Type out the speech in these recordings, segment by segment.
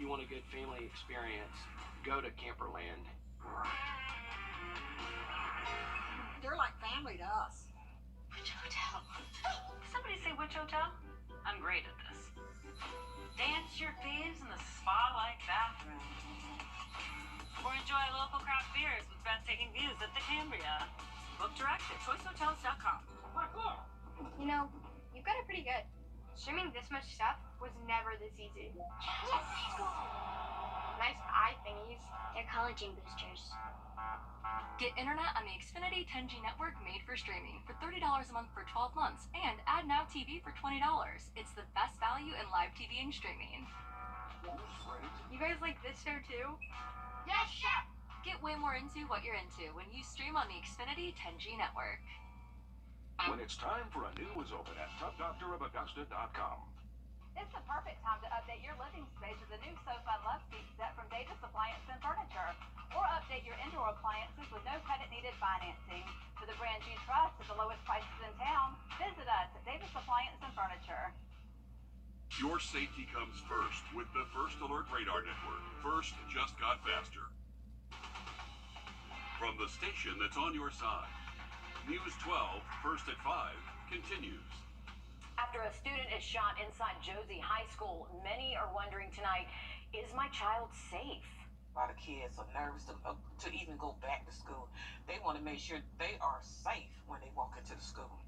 you want a good family experience, go to Camperland. They're like family to us. Which hotel? Somebody say which hotel? I'm great at this. Dance your thieves in the spa-like bathroom. Or enjoy local craft beers with breathtaking views at the Cambria. Book direct at choicehotels.com. You know, you've got it pretty good. Streaming this much stuff was never this easy. Nice eye thingies. They're collagen boosters. Get internet on the Xfinity 10G network made for streaming for $30 a month for 12 months and add Now TV for $20. It's the best value in live TV and streaming. You guys like this show too? Yes, chef! Get way more into what you're into when you stream on the Xfinity 10G network. When it's time for a new is open at tubdoctorofaugusta.com. It's the perfect time to update your living space with a new sofa and love seat set from Davis Appliance and Furniture. Or update your indoor appliances with no credit-needed financing. For the brands you trust at the lowest prices in town, visit us at Davis Appliance and Furniture. Your safety comes first with the First Alert Radar Network. First just got faster. From the station that's on your side, News 12, First at 5, continues. After a student is shot inside Josie High School, many are wondering tonight, is my child safe? A lot of kids are nervous to even go back to school. They want to make sure they are safe when they walk into the school.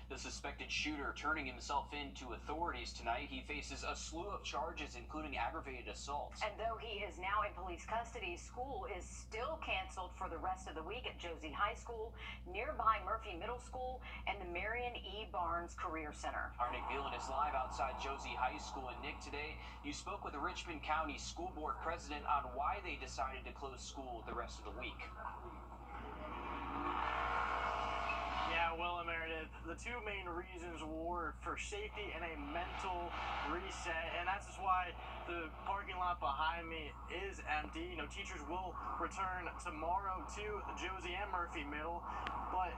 The suspected shooter turning himself in to authorities tonight. He faces a slew of charges, including aggravated assault. And though he is now in police custody, school is still canceled for the rest of the week at Josie High School, nearby Murphy Middle School, and the Marion E. Barnes Career Center. Our Nick Beelan is live outside Josie High School. And Nick, today you spoke with the Richmond County School Board president on why they decided to close school the rest of the week. Yeah, Will and Meredith, the two main reasons were for safety and a mental reset, and that's just why the parking lot behind me is empty. You know, teachers will return tomorrow to Josie and Murphy Middle, but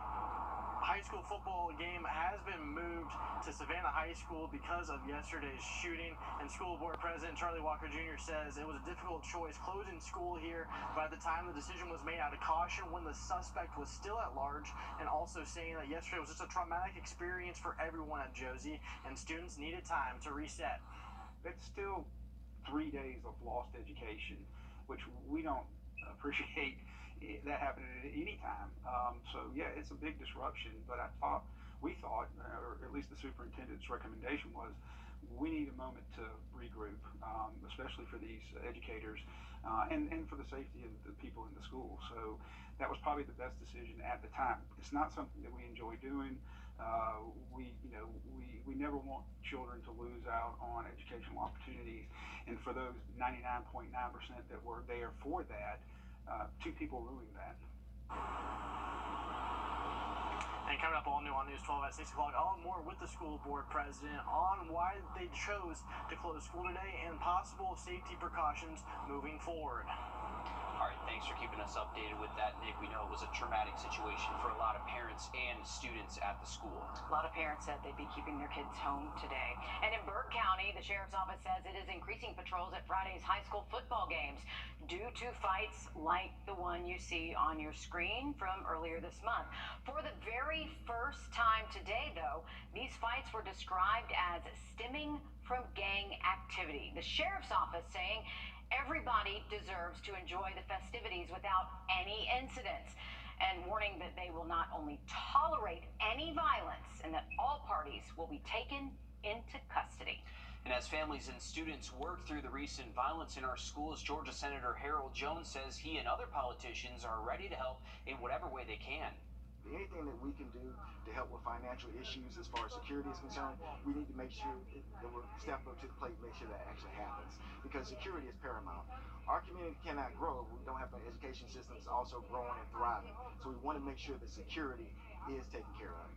high school football game has been moved to Savannah High School because of yesterday's shooting, and school board president Charlie Walker Jr. says it was a difficult choice closing school here, but at the time the decision was made out of caution when the suspect was still at large, and also saying that yesterday was just a traumatic experience for everyone at Josie, and students needed time to reset. It's still 3 days of lost education, which we don't appreciate that happening at any time. So yeah, it's a big disruption, but we thought, or at least the superintendent's recommendation was, we need a moment to regroup, especially for these educators, and for the safety of the people in the school. So that was probably the best decision at the time. It's not something that we enjoy doing. We never want children to lose out on educational opportunities, and for those 99.9% that were there for that, two people ruined that. And coming up all new on News 12 at 6 o'clock, all more with the school board president on why they chose to close school today and possible safety precautions moving forward. All right, thanks for keeping us updated with that, Nick. We know it was a traumatic situation for a lot of parents and students at the school. A lot of parents said they'd be keeping their kids home today. And in Burke County, the sheriff's office says it is increasing patrols at Friday's high school football games due to fights like the one you see on your screen from earlier this month. For the very first time today, though, these fights were described as stemming from gang activity. The sheriff's office saying everybody deserves to enjoy the festivities without any incidents, and warning that they will not only tolerate any violence and that all parties will be taken into custody. And as families and students work through the recent violence in our schools, Georgia Senator Harold Jones says he and other politicians are ready to help in whatever way they can. Anything that we can do to help with financial issues as far as security is concerned, we need to make sure that we're stepping up to the plate and make sure that actually happens. Because security is paramount. Our community cannot grow if we don't have an education system that's also growing and thriving. So we want to make sure that security is taken care of.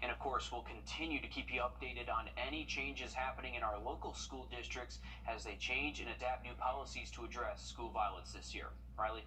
And of course, we'll continue to keep you updated on any changes happening in our local school districts as they change and adapt new policies to address school violence this year. Riley?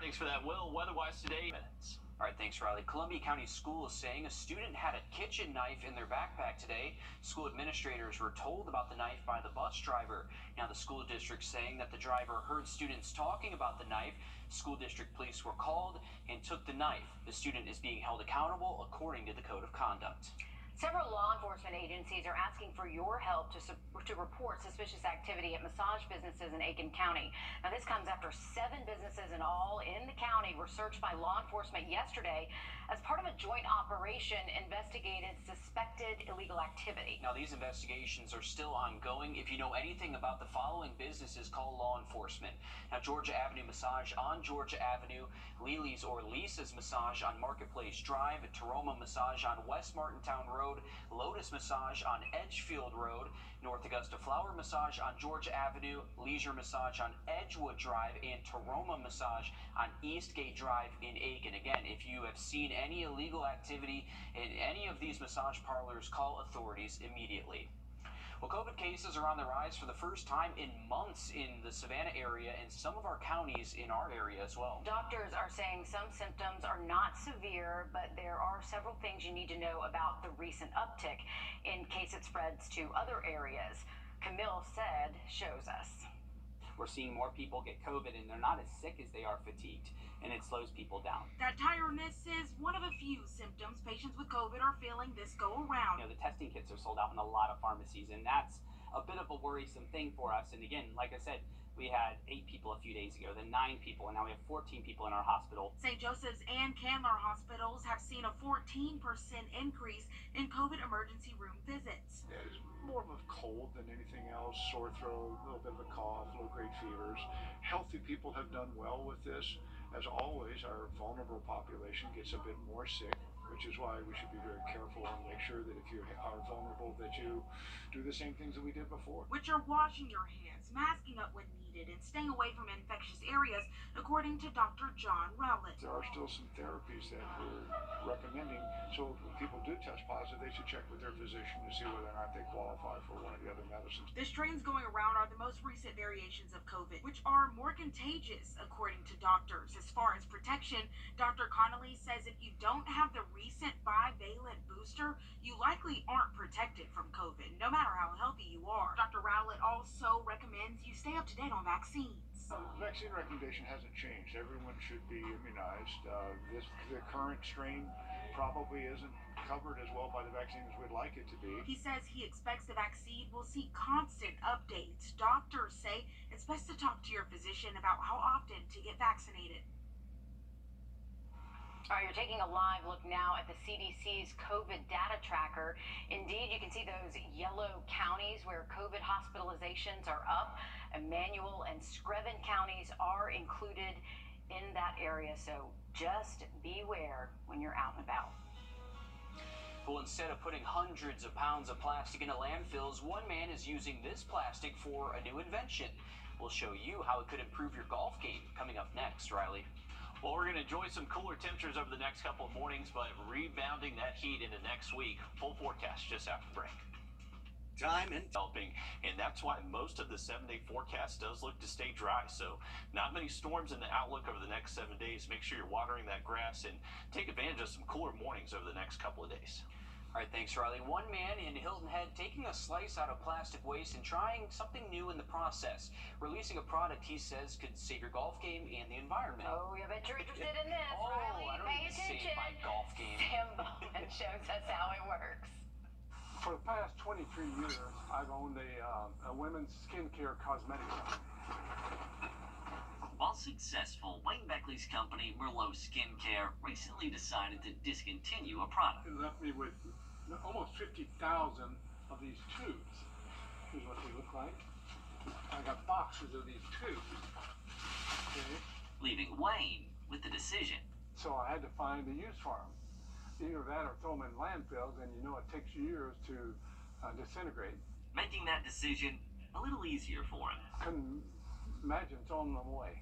Thanks for that, Will. Weather-wise today, minutes. All right, thanks, Riley. Columbia County School is saying a student had a kitchen knife in their backpack today. School administrators were told about the knife by the bus driver. Now, the school district saying that the driver heard students talking about the knife. School district police were called and took the knife. The student is being held accountable according to the code of conduct. Several law enforcement agencies are asking for your help to report suspicious activity at massage businesses in Aiken County. Now, this comes after 7 businesses in all in the county were searched by law enforcement yesterday as part of a joint operation investigating suspected illegal activity. Now, these investigations are still ongoing. If you know anything about the following businesses, call law enforcement. Now, Georgia Avenue Massage on Georgia Avenue, Lily's or Lisa's Massage on Marketplace Drive, Taroma Massage on West Martintown Road, Lotus Massage on Edgefield Road, North Augusta Flower Massage on Georgia Avenue, Leisure Massage on Edgewood Drive, and Taroma Massage on Eastgate Drive in Aiken. Again, if you have seen any illegal activity in any of these massage parlors, call authorities immediately. Well, COVID cases are on the rise for the first time in months in the Savannah area and some of our counties in our area as well. Doctors are saying some symptoms are not severe, but there are several things you need to know about the recent uptick in case it spreads to other areas. Camille said shows us. We're seeing more people get COVID and they're not as sick as they are fatigued, and it slows people down. That tiredness is one of a few symptoms patients with COVID are feeling this go around. You know, the testing kits are sold out in a lot of pharmacies, and that's a bit of a worrisome thing for us. And again, like I said, we had 8 people a few days ago, then 9 people, and now we have 14 people in our hospital. St. Joseph's and Candler hospitals have seen a 14% increase in COVID emergency room visits. Yeah, it's more of a cold than anything else, sore throat, a little bit of a cough, low-grade fevers. Healthy people have done well with this. As always, our vulnerable population gets a bit more sick, which is why we should be very careful and make sure that if you are vulnerable that you do the same things that we did before. Which are washing your hands, masking up when needed, and staying away from infectious areas, according to Dr. John Rowlett. There are still some therapies that we're recommending, so when people do test positive, they should check with their physician to see whether or not they qualify for one of the other medicines. The strains going around are the most recent variations of COVID, which are more contagious, according to doctors. As far as protection, Dr. Connolly says if you don't have the recent bivalent booster, you likely aren't protected from COVID, no matter how healthy you are. Dr. Rowlett also recommends you stay up to date on vaccines. Vaccine recommendation hasn't changed. Everyone should be immunized. The current strain probably isn't covered as well by the vaccine as we'd like it to be. He says he expects the vaccine will see constant updates. Doctors say it's best to talk to your physician about how often to get vaccinated. All right, you're taking a live look now at the CDC's COVID data tracker. Indeed, you can see those yellow counties where COVID hospitalizations are up. Emmanuel and Screven counties are included in that area, so just beware when you're out and about. Well, instead of putting hundreds of pounds of plastic into landfills, one man is using this plastic for a new invention. We'll show you how it could improve your golf game coming up next, Riley. Well, we're going to enjoy some cooler temperatures over the next couple of mornings, but rebounding that heat into next week. Full forecast just after the break. Time and helping, and that's why most of the 7-day forecast does look to stay dry. So not many storms in the outlook over the next 7 days. Make sure you're watering that grass and take advantage of some cooler mornings over the next couple of days. All right, thanks, Riley. One man in Hilton Head taking a slice out of plastic waste and trying something new in the process. Releasing a product he says could save your golf game and the environment. Oh, I bet you're interested in this, Riley. I don't Pay need to attention. save my golf game. Sam Bowman shows us how it works. For the past 23 years, I've owned a women's skincare cosmetics company. While successful, Wayne Beckley's company, Merlot Skincare, recently decided to discontinue a product. It left me with almost 50,000 of these tubes. Here's what they look like. I got boxes of these tubes. Okay. Leaving Wayne with the decision. So I had to find a use for them. Either that or throw them in landfills, and you know it takes years to disintegrate. Making that decision a little easier for him. Couldn't imagine throwing them away.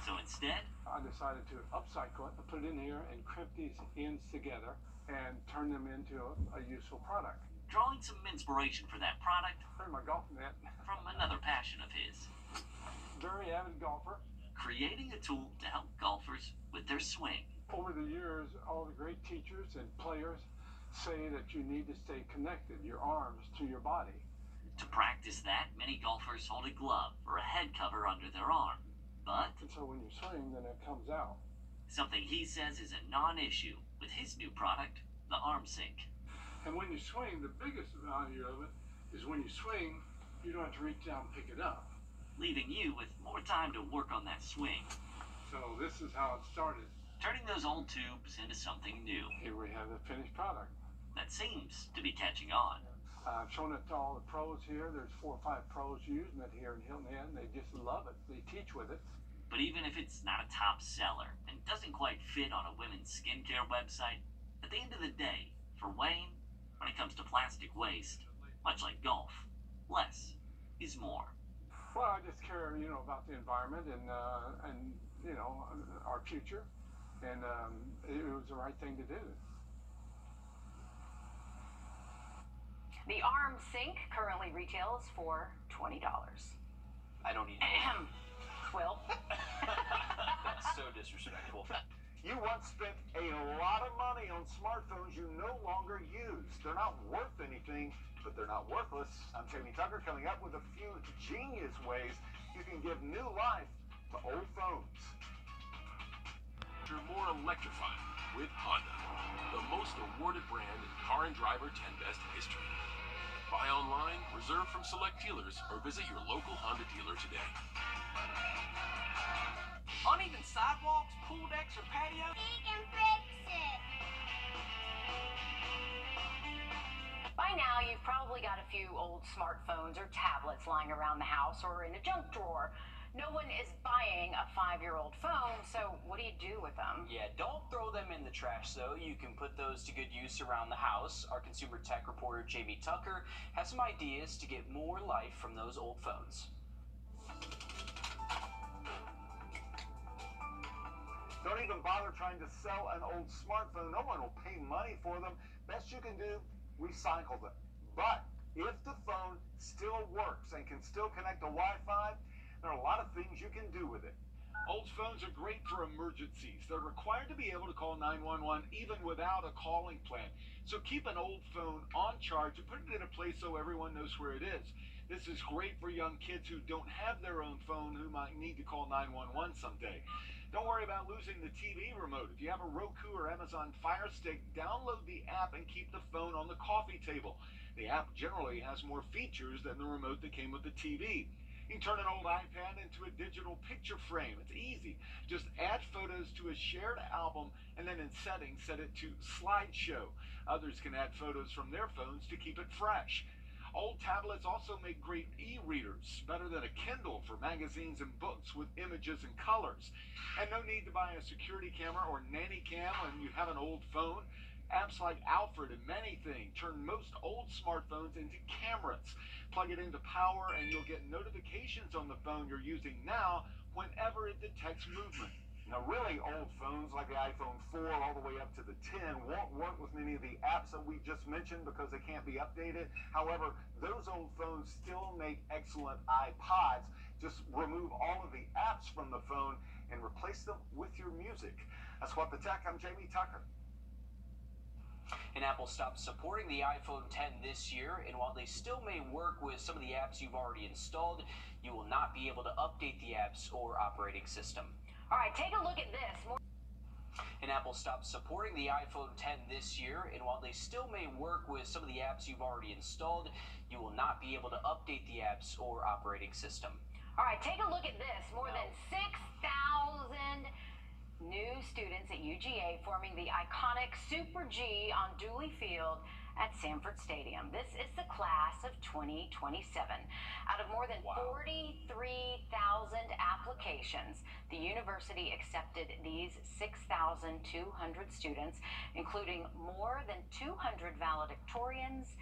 So instead, I decided to upcycle it, put it in here, and crimp these ends together, and turn them into a useful product. drawing some inspiration for that product my golf net from another passion of his. Very avid golfer. Creating a tool to help golfers with their swing. Over the years, all the great teachers and players say that you need to stay connected, your arms to your body. To practice that, many golfers hold a glove or a head cover under their arm. But And so when you swing, then it comes out. something he says is a non-issue with his new product, the Arm Sync. And when you swing, the biggest value of it is when you swing, you don't have to reach down and pick it up. Leaving you with more time to work on that swing. So this is how it started. Turning those old tubes into something new. Here we have the finished product. That seems to be catching on. I've shown it to all the pros here. There's 4 or 5 pros using it here in Hilton Head. They just love it. They teach with it. But even if it's not a top seller and doesn't quite fit on a women's skincare website, at the end of the day, for Wayne, when it comes to plastic waste, much like golf, less is more. Well, I just care, about the environment and our future. And it was the right thing to do. The Arm Sync currently retails for $20. I don't need it. Will. That's so disrespectful. You once spent a lot of money on smartphones you no longer use. They're not worth anything, but they're not worthless. I'm Jamie Tucker, coming up with a few genius ways you can give new life to old phones. You're more electrifying with Honda, the most awarded brand in Car and Driver 10 Best history. Buy online, reserve from select dealers, or visit your local Honda dealer today. Uneven sidewalks, pool decks, or patio? He can fix it. By now, you've probably got a few old smartphones or tablets lying around the house or in a junk drawer. No one is buying a 5-year-old phone, so what do you do with them? Yeah, don't throw them in the trash, though. You can put those to good use around the house. Our consumer tech reporter, Jamie Tucker, has some ideas to get more life from those old phones. Don't even bother trying to sell an old smartphone. No one will pay money for them. Best you can do, recycle them. But if the phone still works and can still connect to Wi-Fi, there are a lot of things you can do with it. Old phones are great for emergencies. They're required to be able to call 911 even without a calling plan. So keep an old phone on charge and put it in a place so everyone knows where it is. This is great for young kids who don't have their own phone who might need to call 911 someday. Don't worry about losing the TV remote. If you have a Roku or Amazon Fire Stick, download the app and keep the phone on the coffee table. The app generally has more features than the remote that came with the TV. You can turn an old iPad into a digital picture frame. It's easy. Just add photos to a shared album and then in settings set it to slideshow. Others can add photos from their phones to keep it fresh. Old tablets also make great e-readers, better than a Kindle for magazines and books with images and colors. And no need to buy a security camera or nanny cam when you have an old phone. Apps like Alfred and Manything turn most old smartphones into cameras. Plug it into power and you'll get notifications on the phone you're using now whenever it detects movement. Now, really old phones like the iPhone 4 all the way up to the 10 won't work with many of the apps that we just mentioned because they can't be updated. However, those old phones still make excellent iPods. Just remove all of the apps from the phone and replace them with your music. That's What the Tech. I'm Jamie Tucker. And Apple stopped supporting the iPhone 10 this year, and while they still may work with some of the apps you've already installed, you will not be able to update the apps or operating system. All right, take a look at this. And Apple stopped supporting the iPhone 10 this year, and while they still may work with some of the apps you've already installed, you will not be able to update the apps or operating system. All right, take a look at this. More than 6,000 new students at UGA forming the iconic Super G on Dooley Field at Sanford Stadium. This is the class of 2027. Out of more than 43,000 applications, the university accepted these 6,200 students, including more than 200 valedictorians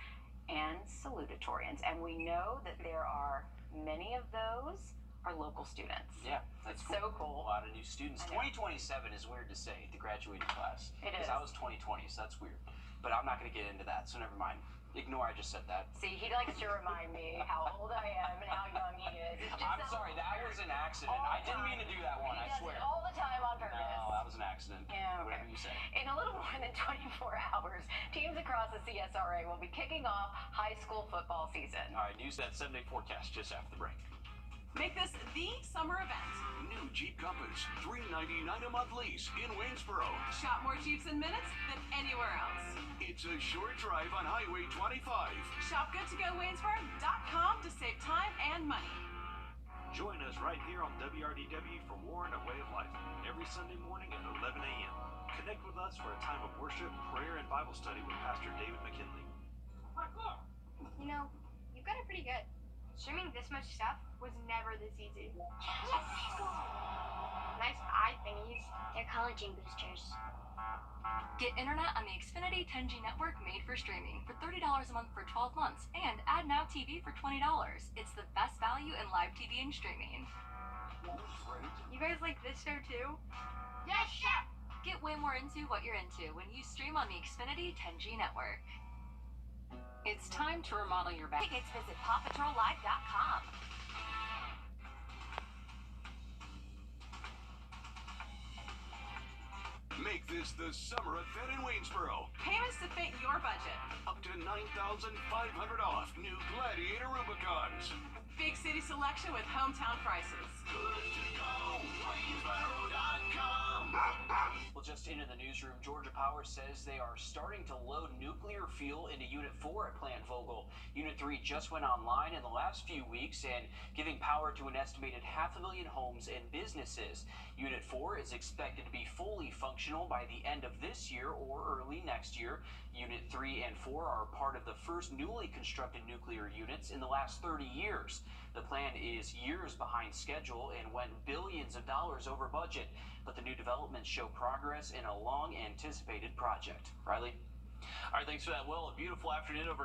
and salutatorians. And we know that there are many of those are local students. Yeah, that's cool. So cool. A lot of new students. 2027 is weird to say, the graduating class. It is. Because I was 2020, so that's weird. But I'm not going to get into that, so never mind. Ignore I just said that. See, he likes to remind me how old I am and how young he is. I'm sorry, that was an accident. I didn't mean to do that one, I swear. Does it all the time on purpose. No, that was an accident. Yeah, okay. you say? In a little more than 24 hours, teams across the CSRA will be kicking off high school football season. All right, news that 7-day forecast just after the break. Make this the summer event. New Jeep Compass, $399 a month lease in Waynesboro. Shop more Jeeps in minutes than anywhere else. It's a short drive on Highway 25. Shop GoodToGoWaynesboro.com to save time and money. Join us right here on WRDW for Warren, A Way of Life, every Sunday morning at 11 a.m. Connect with us for a time of worship, prayer, and Bible study with Pastor David McKinley. You know, you've got it pretty good. Streaming this much stuff was never this easy. Nice eye thingies. They're collagen boosters. Get internet on the Xfinity 10G network made for streaming for $30 a month for 12 months and Add Now TV for $20. It's the best value in live TV and streaming. You guys like this show too? Yes, chef. Get way more into what you're into when you stream on the Xfinity 10G network. It's time to remodel your back. Tickets, visit PawPatrolLive.com. Make this the summer event in Waynesboro. Payments to fit your budget. Up to $9,500 off new Gladiator Rubicons. Big city selection with hometown prices. Good to go. Waynesboro.com. Well, just into the newsroom, Georgia Power says they are starting to load nuclear fuel into Unit 4 at Plant Vogtle. Unit 3 just went online in the last few weeks and giving power to an estimated 500,000 homes and businesses. Unit 4 is expected to be fully functional by the end of this year or early next year. Unit 3 and 4 are part of the first newly constructed nuclear units in the last 30 years. The plan is years behind schedule and went billions of dollars over budget, but the new developments show progress in a long-anticipated project. Riley? All right, thanks for that. Well, a beautiful afternoon over